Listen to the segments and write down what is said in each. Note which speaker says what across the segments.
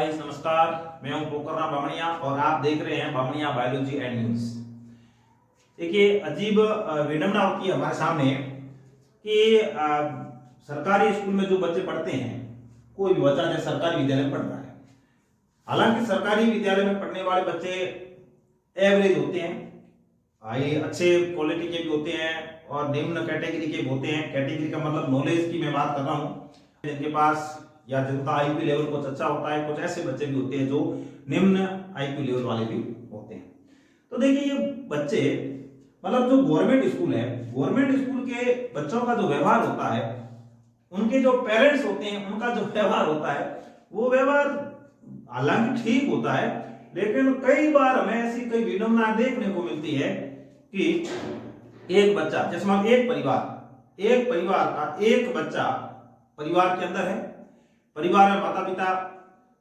Speaker 1: Guys, नमस्कार। मैं हूं पोखरराम बामणिया और आप देख रहे हैं बामणिया बायोलॉजी एंड न्यूज। देखिए, अजीब विडंबना होती है हमारे सामने कि सरकारी स्कूल में जो बच्चे पढ़ते हैं, कोई भी बच्चा जैसे सरकारी विद्यालय में पढ़ रहा है, हालांकि सरकारी विद्यालय में पढ़ने वाले बच्चे एवरेज होते हैं, ये अच्छे क्वालिटी के भी होते हैं और निम्न कैटेगरी के भी होते हैं। कैटेगरी का मतलब नॉलेज की मैं बात कर रहा हूँ, जिनके पास या जिनका आईक्यू लेवल कुछ अच्छा होता है। कुछ ऐसे बच्चे भी होते हैं जो निम्न आईक्यू लेवल वाले भी होते हैं। तो देखिए, ये बच्चे मतलब जो गवर्नमेंट स्कूल है, गवर्नमेंट स्कूल के बच्चों का जो व्यवहार होता है, उनके जो पेरेंट्स होते हैं उनका जो व्यवहार होता है, वो व्यवहार हालांकि ठीक होता है, लेकिन कई बार हमें ऐसी कई विडंबना देखने को मिलती है कि एक बच्चा, जैसे मान एक परिवार का एक बच्चा परिवार के अंदर है, परिवार में माता पिता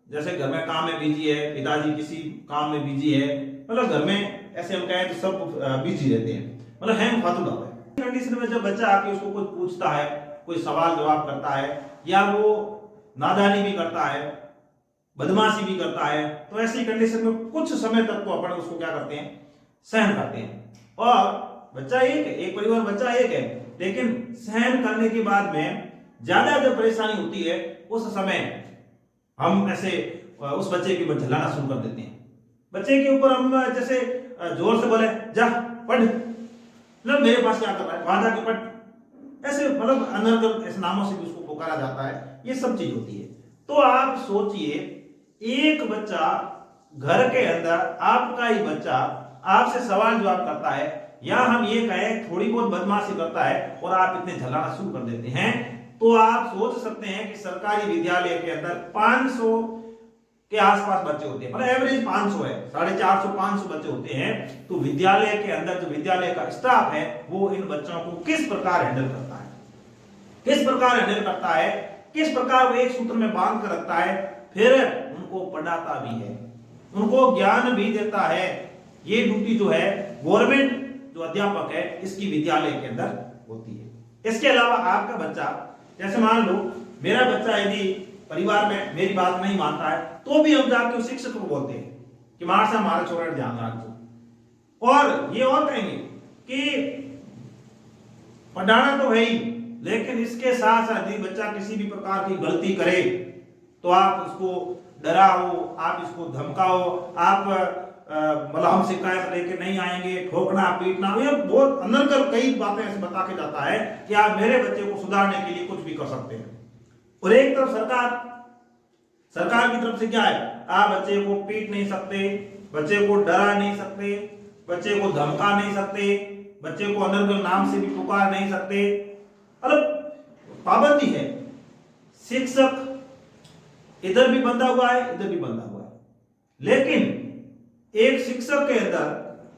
Speaker 1: जैसे घर में काम में बिजी है, पिताजी किसी काम में बिजी है, मतलब घर में ऐसे हम कहें तो सब बिजी रहते हैं, मतलब हैंग फालतू है। कंडीशन में जब बच्चा आके उसको कुछ पूछता है, कोई सवाल जवाब करता है, या वो नादानी भी करता है, बदमाशी भी करता है, तो ऐसी कंडीशन में कुछ समय तक तो अपन उसको क्या करते हैं, सहन करते हैं। और बच्चा एक परिवार बच्चा एक है, लेकिन सहन करने के बाद में ज्यादा जब परेशानी होती है, उस समय हम ऐसे उस बच्चे के ऊपर झल्लाना शुरू कर देते हैं। बच्चे के ऊपर हम जैसे जोर से बोले, जा पढ़, मतलब मेरे पास क्या कर रहा है, वहां जाके पढ़, ऐसे मतलब अनर्गल ऐसे नामों से भी उसको पुकारा जाता है। ये सब चीज होती है। तो आप सोचिए, एक बच्चा घर के अंदर, आपका ही बच्चा आपसे सवाल जवाब करता है, या हम ये कहें थोड़ी बहुत बदमाशी करता है, और आप इतने झल्लाना शुरू कर देते हैं, तो आप सोच सकते हैं कि सरकारी विद्यालय के अंदर 500 के आसपास बच्चे होते हैं, मतलब एवरेज 500 है, 450-500 बच्चे होते हैं। तो विद्यालय के अंदर जो विद्यालय का स्टाफ है, वो इन बच्चों को किस प्रकार हैंडल करता है, किस प्रकार हैंडल करता है, किस प्रकार वो एक सूत्र में बांध कर रखता है, फिर उनको पढ़ाता भी है, उनको ज्ञान भी देता है। ये ड्यूटी जो है गवर्नमेंट जो अध्यापक है, इसकी विद्यालय के अंदर होती है। इसके अलावा आपका बच्चा, जैसे मान लो मेरा बच्चा यदि परिवार में मेरी बात नहीं मानता है, तो भी हम जाके उस शिक्षक को बोलते हैं कि मार से हमारा छोरा ध्यान रख दो। और ये और कहेंगे कि पढ़ाना तो है ही, लेकिन इसके साथ साथ यदि बच्चा किसी भी प्रकार की गलती करे, तो आप उसको डराओ, आप इसको धमकाओ, आप मतलब हम शिकायत लेके नहीं आएंगे, ठोकना पीटना, ये बहुत अंदर कर कई बातें ऐसे बता के जाता है कि आप मेरे बच्चे को सुधारने के लिए कुछ भी कर सकते हैं। और एक तरफ सरकार की तरफ से क्या है, आप बच्चे को पीट नहीं सकते, बच्चे को डरा नहीं सकते, बच्चे को धमका नहीं सकते, बच्चे को अनर्गल नाम से भी पुकार नहीं सकते, मतलब पाबंदी है। शिक्षक इधर भी बंधा हुआ है, इधर भी बंधा हुआ है, लेकिन एक शिक्षक के अंदर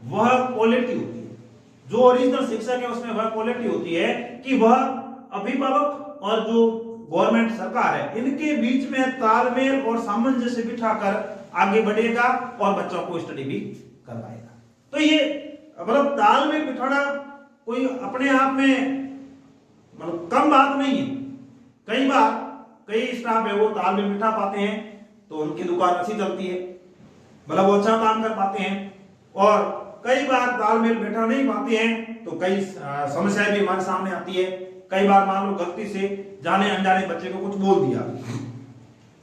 Speaker 1: वह क्वालिटी होती है, जो ओरिजिनल शिक्षक है उसमें वह क्वालिटी होती है कि वह अभिभावक और जो गवर्नमेंट सरकार है, इनके बीच में तालमेल और सामंजस्य बिठाकर आगे बढ़ेगा और बच्चों को स्टडी भी करवाएगा। तो ये मतलब तालमेल बिठाना कोई अपने आप में मतलब कम बात नहीं है। कई बार कई स्टाफ है वो तालमेल बिठा पाते हैं तो उनकी दुकान अच्छी चलती है, मतलब वो अच्छा काम कर पाते हैं, और कई बार तालमेल बैठा नहीं पाते हैं तो कई समस्याएं भी हमारे सामने आती है। कई बार मान लो गलती से जाने अनजाने बच्चे को कुछ बोल दिया,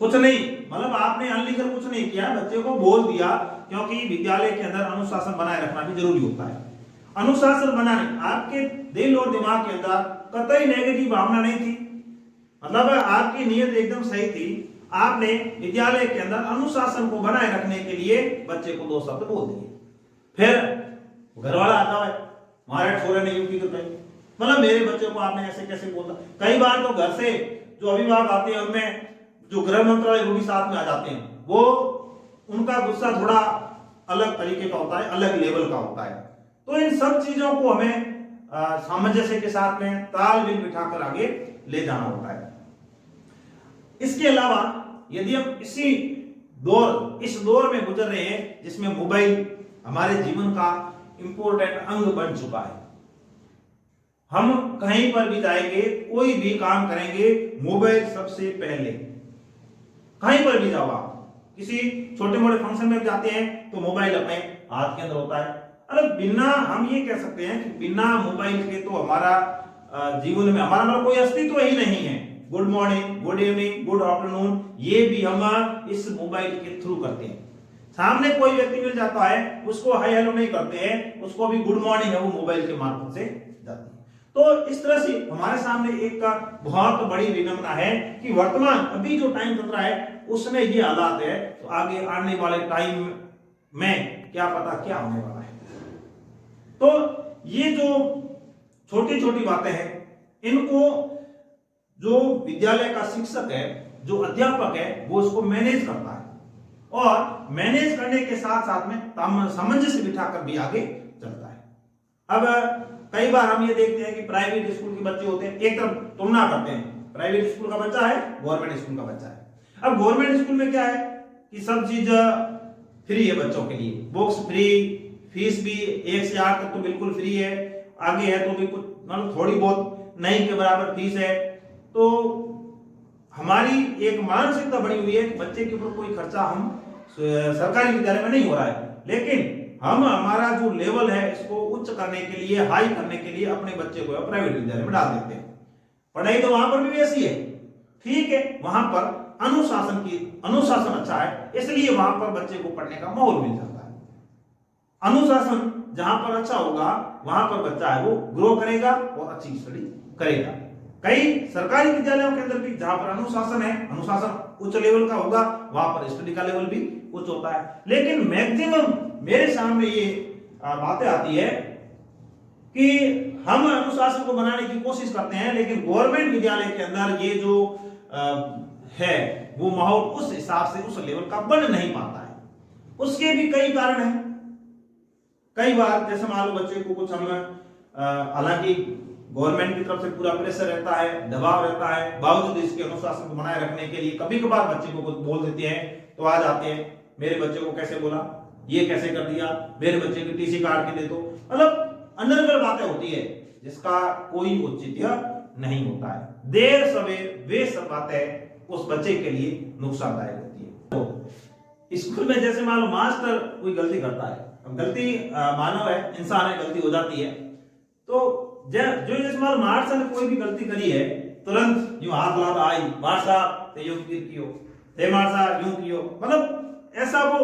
Speaker 1: कुछ नहीं, मतलब आपने अनलीगल कुछ नहीं किया, बच्चे को बोल दिया, क्योंकि विद्यालय के अंदर अनुशासन बनाए रखना भी जरूरी होता है। अनुशासन बनाने, आपके दिल और दिमाग के अंदर कतई नेगेटिव भावना नहीं थी, मतलब आपकी नीयत एकदम सही थी, आपने विद्यालय के अंदर अनुशासन को बनाए रखने के लिए बच्चे को 2 शब्द बोल दिए, फिर घर वाला आता है, हमारे छोरे ने यूपी कर गई, मतलब मेरे बच्चे को आपने ऐसे कैसे बोला। कई बार तो घर से जो अभिभावक आते हैं उनमें जो गृह मंत्रालय वो भी साथ में आ जाते हैं, वो उनका गुस्सा थोड़ा अलग तरीके का होता है, अलग लेवल का होता है। तो इन सब चीजों को हमें सामंजस्य के साथ में तालमेल बिठाकर आगे ले जाना होता है। इसके अलावा यदि हम इस दौर में गुजर रहे हैं जिसमें मोबाइल हमारे जीवन का इंपॉर्टेंट अंग बन चुका है, हम कहीं पर भी जाएंगे, कोई भी काम करेंगे, मोबाइल सबसे पहले, कहीं पर भी जाओ आप, किसी छोटे मोटे फंक्शन में जाते हैं तो मोबाइल अपने हाथ के अंदर होता है। अरे बिना, हम ये कह सकते हैं कि बिना मोबाइल के तो हमारा जीवन में हमारा मतलब कोई अस्तित्व ही नहीं है। Good morning, good evening, good afternoon, ये भी हम इस मोबाइल के थ्रू करते हैं। सामने कोई व्यक्ति मिल जाता है, उसको हाय हेलो नहीं करते हैं, उसको भी गुड मॉर्निंग है वो मोबाइल के मार्फत से जाती है। तो इस तरह से हमारे सामने एक बहुत बड़ी विडंबना है कि वर्तमान अभी जो टाइम चल रहा है उसमें ये हालात है, तो आगे आने वाले टाइम में क्या पता क्या होने वाला है। तो ये जो छोटी छोटी बातें हैं, इनको जो विद्यालय का शिक्षक है, जो अध्यापक है, वो उसको मैनेज करता है और मैनेज करने के साथ साथ में सामंजस्य बिठाकर भी आगे चलता है। अब कई बार हम ये देखते हैं कि प्राइवेट स्कूल के बच्चे होते हैं, एक तरफ तुलना करते हैं, प्राइवेट स्कूल का बच्चा है, गवर्नमेंट स्कूल का बच्चा है। अब गवर्नमेंट स्कूल में क्या है कि सब चीज फ्री है बच्चों के लिए, बुक्स फ्री, फीस भी 1 से 8 तक तो बिल्कुल फ्री है, आगे है तो भी कुछ मतलब थोड़ी बहुत नहीं के बराबर फीस है। तो हमारी एक मानसिकता बनी हुई है कि बच्चे के ऊपर कोई खर्चा हम सरकारी विद्यालय में नहीं हो रहा है, लेकिन हम हमारा जो लेवल है इसको उच्च करने के लिए, हाई करने के लिए अपने बच्चे को प्राइवेट विद्यालय में डाल देते हैं। पढ़ाई तो वहां पर भी वैसी है, ठीक है, वहां पर अनुशासन अच्छा है, इसलिए वहां पर बच्चे को पढ़ने का माहौल मिल जाता है। अनुशासन जहां पर अच्छा होगा वहां पर बच्चा है वो ग्रो करेगा और अच्छी स्टडी करेगा। कई सरकारी विद्यालयों के अंदर भी जहां पर अनुशासन है, अनुशासन उच्च लेवल का होगा, वहां पर स्टडी का लेवल भी उच्च होता है। लेकिन मैक्सिमम मेरे सामने ये बातें आती है कि हम अनुशासन को बनाने की कोशिश करते हैं, लेकिन गवर्नमेंट विद्यालय के अंदर ये जो है वो माहौल उस हिसाब से उस लेवल का बन नहीं पाता है। उसके भी कई कारण हैं। कई बार जैसे मान लो बच्चे को कुछ हम हालांकि गवर्नमेंट की तरफ से पूरा प्रेशर रहता है, दबाव रहता है, बावजूद इसके अनुशासन को बनाए रखने के लिए कभी कभार बच्चे को कुछ बोल देते हैं तो आ जाते हैं, मेरे बच्चे को कैसे बोला, ये कैसे कर दिया, मेरे बच्चे की टीसी काट के दे दो, मतलब अनर्गल बातें होती है जिसका कोई औचित्य नहीं होता है। देर सवेर वे सब बातें उस बच्चे के लिए नुकसानदायक होती है। तो स्कूल में जैसे मान लो मास्टर कोई गलती करता है, अब गलती मानव है, इंसान है, गलती हो जाती है, तो जो जैसे मान लो मास्टर ने कोई भी गलती करी है, तुरंत यूं हाथ लाता आई मास्टर ते यूं कियो, हे मास्टर यूं कियो, मतलब ऐसा वो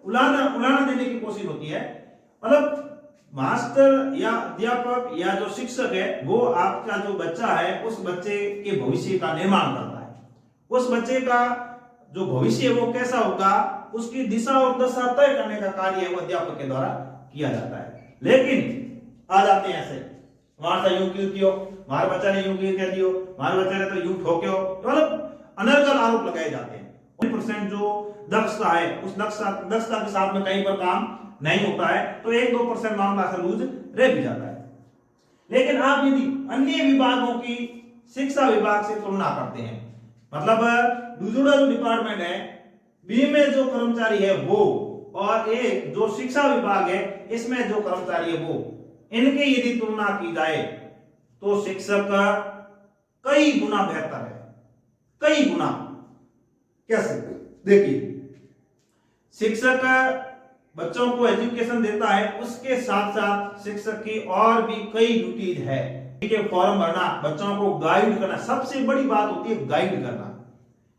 Speaker 1: उलाना देने की कोशिश होती है। मतलब मास्टर या अध्यापक या जो शिक्षक है वो आपका जो बच्चा है उस बच्चे के भविष्य का निर्माण करता है। उस बच्चे का जो भविष्य है वो कैसा होगा, उसकी दिशा और दशा तय करने का कार्य वो अध्यापक के द्वारा किया जाता है। लेकिन आ जाते हैं ऐसे, मास्टर यूं क्यों कियो, हमारे बच्चा ने यूं क्यों कह दियो, हमारे बच्चे ने तो यूं ठोक्यो, मतलब अनर्गल आरोप लगाए जाते हैं। 1% जो दक्षता है उस दक्षता के साथ में कहीं पर काम नहीं होता है, तो 1-2% मामला से लूज रह भी जाता है। लेकिन आप यदि अन्य विभागों की शिक्षा विभाग से तुलना करते हैं, मतलब दूसरा जो डिपार्टमेंट है बी में जो कर्मचारी है वो और एक जो शिक्षा विभाग है इसमें जो कर्मचारी है वो, इनकी यदि तुलना की जाए तो शिक्षक कई गुना बेहतर है, कई गुना। कैसे? देखिए, शिक्षक बच्चों को एजुकेशन देता है, उसके साथ साथ शिक्षक की और भी कई ड्यूटीज है। फॉर्म भरना, बच्चों को गाइड करना, सबसे बड़ी बात होती है गाइड करना।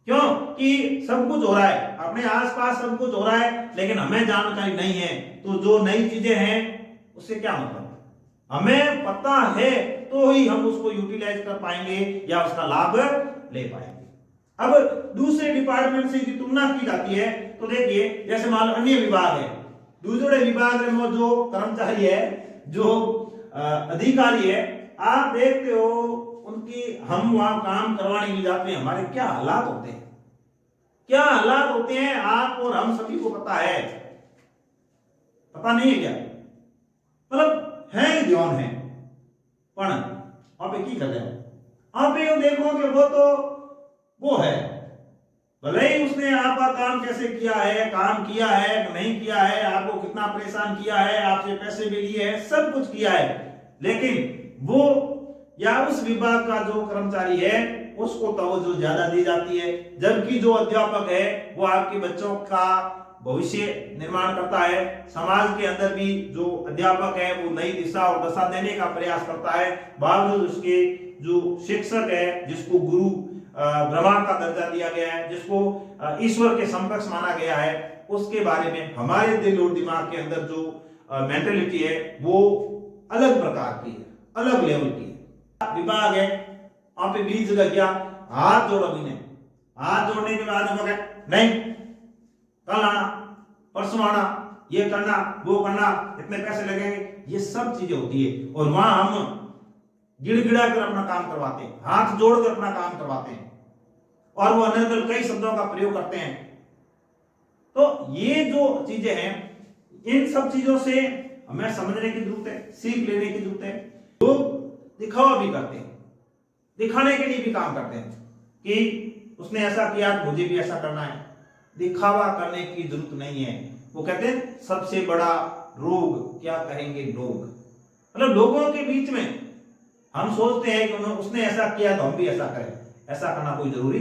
Speaker 1: क्यों कि सब कुछ हो रहा है, अपने आसपास सब कुछ हो रहा है, लेकिन हमें जानकारी नहीं है, तो जो नई चीजें हैं उससे क्या मतलब, हमें पता है तो ही हम उसको यूटिलाइज कर पाएंगे या उसका लाभ ले पाएंगे। अब दूसरे डिपार्टमेंट से यदि तुलना की जाती है तो देखिए, जैसे मान लो अन्य विभाग है, दूसरे विभाग में जो कर्मचारी है, जो अधिकारी है, आप देखते हो उनकी, हम वहां काम करवाने के लिए जाते हैं, हमारे क्या हालात होते हैं, क्या हालात होते हैं, आप और हम सभी को पता है, पता नहीं है क्या, मतलब है ध्यान है, पर आप की कर रहे हो, आप ये देखो कि वो तो वो है, भले ही उसने आपका काम कैसे किया है, काम किया है नहीं किया है, आपको कितना परेशान किया है, आपसे पैसे भी लिए हैं, सब कुछ किया है, लेकिन वो या उस विभाग का जो कर्मचारी है उसको तवज्जो ज्यादा दी जाती है, जबकि जो अध्यापक है वो आपके बच्चों का भविष्य निर्माण करता है। समाज के अंदर भी जो अध्यापक है वो नई दिशा और दशा देने का प्रयास करता है। बावजूद उसके जो शिक्षक है, जिसको गुरु ब्रह्मा का दर्जा दिया गया है, जिसको ईश्वर के समकक्ष माना गया है, उसके बारे में हमारे दिल और दिमाग के अंदर जो मेंटेलिटी है वो अलग प्रकार की है, अलग लेवल की है। विभाग है, वहां पे 20 जगह गया, हाथ जोड़ो मैंने, हाथ जोड़ने के बाद हम नहीं, कल आना, परसों आना, ये करना, वो करना, इतने पैसे लगेंगे, ये सब चीजें होती है। और वहां हम गिड़गिड़ा कर अपना काम करवाते हैं, हाथ जोड़कर अपना काम करवाते हैं, और वो अनर्गल कई शब्दों का प्रयोग करते हैं। तो ये जो चीजें हैं, इन सब चीजों से हमें समझने की जरूरत है, सीख लेने की जरूरत है। लोग दिखावा भी करते हैं, दिखाने के लिए भी काम करते हैं कि उसने ऐसा किया मुझे भी ऐसा करना है। दिखावा करने की जरूरत नहीं है। वो कहते हैं सबसे बड़ा रोग क्या कहेंगे लोग, मतलब लोगों के बीच में हम सोचते हैं कि उसने ऐसा किया तो हम भी ऐसा करें। ऐसा करना कोई जरूरी